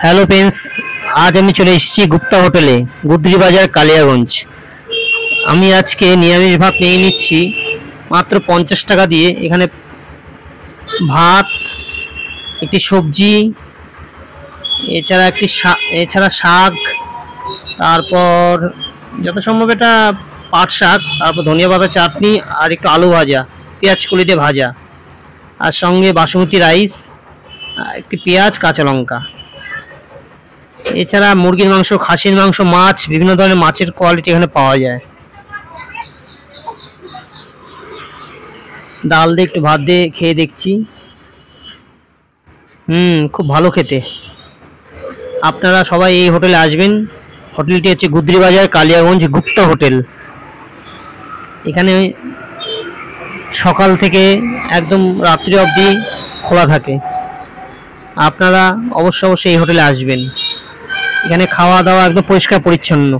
Hello friends, আজ আমি চলে এসেছি গুপ্তা হোটেলে, গুদ্রি বাজার, কালিয়াগঞ্জ। আমি আজকে নিরামিষ ভাত নিয়ে নিচ্ছি মাত্র 50 টাকা দিয়ে। এখানে ভাত, একটি সবজি, এছাড়া শাক, তারপর যত সম্ভব এটা পাট শাক, তারপর ধনিয়া পাতা চাটনি, আর একটু আলু ভাজা, পেঁয়াজ কলি দিয়ে ভাজা, আর সঙ্গে বাসমতি রাইস, একটি পেঁয়াজ, কাঁচা লঙ্কা। এছাড়া মুরগির মাংস, খাসির মাংস, মাছ, বিভিন্ন ধরনের মাছের কোয়ালিটি এখানে পাওয়া যায়। ডাল দিয়ে একটু ভাত দিয়ে খেয়ে দেখছি, খুব ভালো খেতে। আপনারা সবাই এই হোটেলে আসবেন। হোটেলটি হচ্ছে গুদ্রি বাজার, কালিয়াগঞ্জ, গুপ্তা হোটেল। এখানে সকাল থেকে একদম রাত্রি অবধি খোলা থাকে। আপনারা অবশ্যই এই হোটেলে আসবেন। এখানে খাওয়া দাওয়া একদম পরিষ্কার পরিচ্ছন্ন।